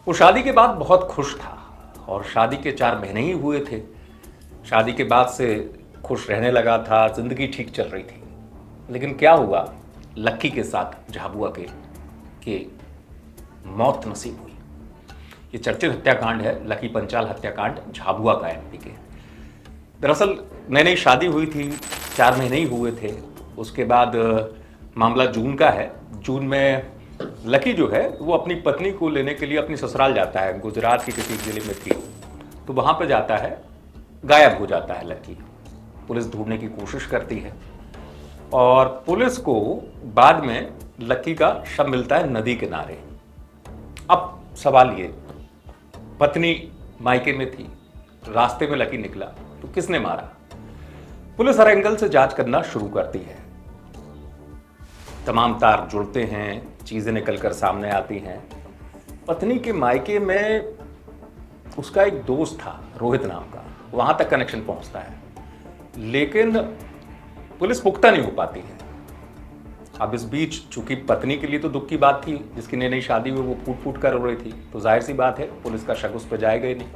वो शादी के बाद बहुत खुश था और शादी के 4 महीने ही हुए थे। शादी के बाद से खुश रहने लगा था, जिंदगी ठीक चल रही थी। लेकिन क्या हुआ, लक्की के साथ झाबुआ के मौत नसीब हुई। ये चर्चित हत्याकांड है लकी पंचाल हत्याकांड झाबुआ का, एमपी के। दरअसल नई नई शादी हुई थी, 4 महीने ही हुए थे। उसके बाद मामला जून का है। जून में लकी जो है वो अपनी पत्नी को लेने के लिए अपनी ससुराल जाता है। गुजरात की किसी जिले में थी, तो वहाँ पे जाता है, गायब हो जाता है लकी। पुलिस ढूंढने की कोशिश करती है और पुलिस को बाद में लकी का शव मिलता है नदी किनारे। अब सवाल ये, पत्नी मायके में थी, रास्ते में लकी निकला तो किसने मारा? पुलिस हर एंगल से जांच करना शुरू करती है। तमाम तार जुड़ते हैं, चीजें निकलकर सामने आती हैं। पत्नी के मायके में उसका एक दोस्त था रोहित नाम का, वहां तक कनेक्शन पहुंचता है, लेकिन पुलिस पुख्ता नहीं हो पाती है। अब इस बीच चूंकि पत्नी के लिए तो दुख की बात थी, जिसकी नई नई शादी हुई वो फूट फूट कर रो रही थी, तो जाहिर सी बात है पुलिस का शक उस पर जाएगा ही नहीं।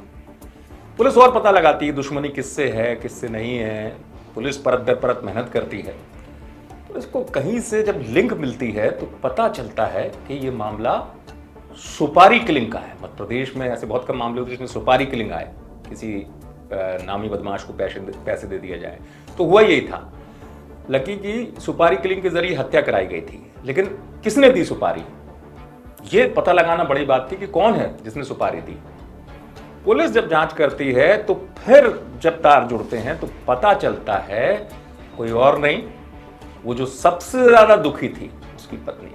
पुलिस और पता लगाती है दुश्मनी किससे है किससे नहीं है। पुलिस परत दर परत मेहनत करती है। तो इसको कहीं से जब लिंक मिलती है तो पता चलता है कि ये मामला सुपारी किलिंग का है। मध्य प्रदेश में ऐसे बहुत कम मामले होते हैं जिसमें सुपारी किलिंग आए, किसी नामी बदमाश को पैसे दे दिया जाए। तो हुआ यही था, लकी की सुपारी किलिंग के जरिए हत्या कराई गई थी। लेकिन किसने दी सुपारी, ये पता लगाना बड़ी बात थी कि कौन है जिसने सुपारी दी। पुलिस जब जांच करती है तो फिर जब तार जुड़ते हैं तो पता चलता है कोई और नहीं, वो जो सबसे ज्यादा दुखी थी उसकी पत्नी,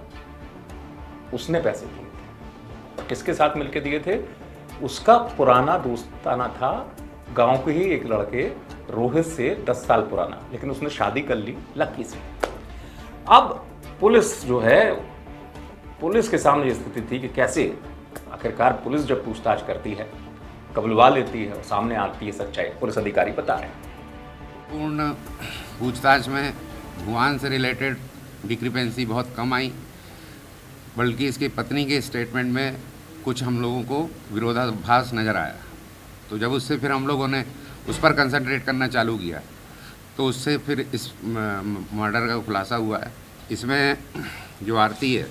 उसने पैसे दिए थे। और किसके साथ मिलकर दिए थे? उसका पुराना दोस्ताना था, गांव के ही एक लड़के रोहित से 10 साल पुराना, लेकिन उसने शादी कर ली लकी से। अब पुलिस जो है, पुलिस के सामने ये स्थिति थी कि कैसे आखिरकार पुलिस जब पूछताछ करती है, कबुलवा लेती है और सामने आती है सच्चाई। पुलिस अधिकारी बता रहे हैं, पूर्ण पूछताछ में भुआन से रिलेटेड डिक्रिपेंसी बहुत कम आई, बल्कि इसकी पत्नी के स्टेटमेंट में कुछ हम लोगों को विरोधाभास नज़र आया। तो जब उससे फिर हम लोगों ने उस पर कंसंट्रेट करना चालू किया तो उससे फिर इस मर्डर का खुलासा हुआ है। इसमें जो आरती है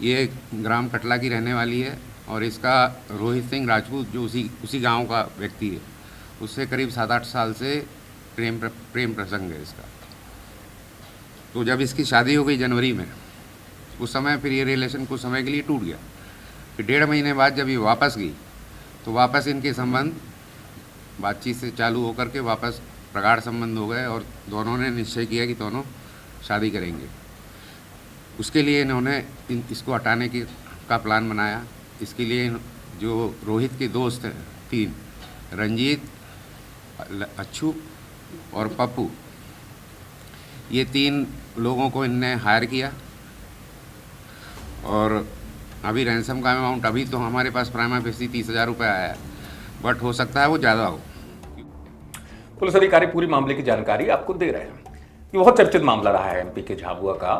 ये ग्राम कटला की रहने वाली है और इसका रोहित सिंह राजपूत जो उसी गांव का व्यक्ति है, उससे करीब 7-8 साल से प्रेम प्रसंग है इसका। तो जब इसकी शादी हो गई जनवरी में, उस समय फिर ये रिलेशन कुछ समय के लिए टूट गया। फिर 1.5 महीने बाद जब ये वापस गई तो वापस इनके संबंध बातचीत से चालू होकर के वापस प्रगाढ़ संबंध हो गए और दोनों ने निश्चय किया कि दोनों शादी करेंगे। उसके लिए इन्होंने इसको हटाने का प्लान बनाया। इसके लिए जो रोहित के दोस्त हैं 3, रंजीत, अच्छू और पप्पू, ये 3 लोगों को इनने हायर किया और अभी रैंसम का अमाउंट अभी तो हमारे पास प्राइमा फेसी 30,000 रुपये आया है, बट हो सकता है वो ज़्यादा हो। पुलिस अधिकारी पूरी मामले की जानकारी आपको दे रहे हैं। ये बहुत चर्चित मामला रहा है एमपी के झाबुआ का।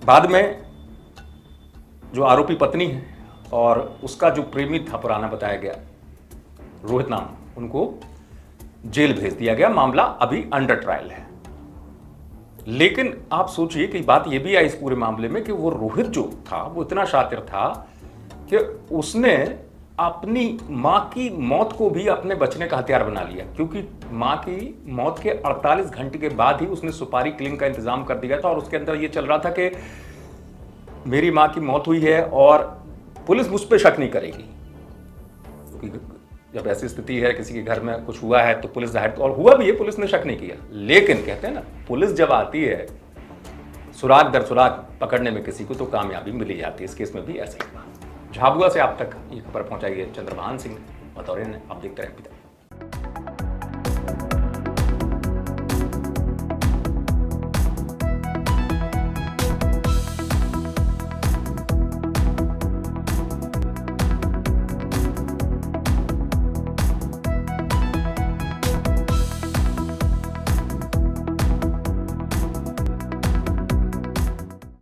बाद में जो आरोपी पत्नी है और उसका जो प्रेमी था पुराना बताया गया रोहित नाम, उनको जेल भेज दिया गया। मामला अभी अंडर ट्रायल है। लेकिन आप सोचिए कि बात यह भी आई इस पूरे मामले में कि वो रोहित जो था वो इतना शातिर था कि उसने अपनी मां की मौत को भी अपने बचने का हथियार बना लिया, क्योंकि मां की मौत के 48 घंटे के बाद ही उसने सुपारी किलिंग का इंतजाम कर दिया था और उसके अंदर ये चल रहा था कि मेरी मां की मौत हुई है और पुलिस मुझ पर शक नहीं करेगी। क्योंकि जब ऐसी स्थिति है, किसी के घर में कुछ हुआ है तो पुलिस जाहिर, और हुआ भी है, पुलिस ने शक नहीं किया। लेकिन कहते हैं ना, पुलिस जब आती है सुराग दर सुराग पकड़ने में किसी को, तो कामयाबी मिली जाती है। इस केस में भी ऐसा ही हुआ। झाबुआ से आप तक ये खबर पहुंचाई है चंद्रभान सिंह बतौर ने। आप देखते रहें।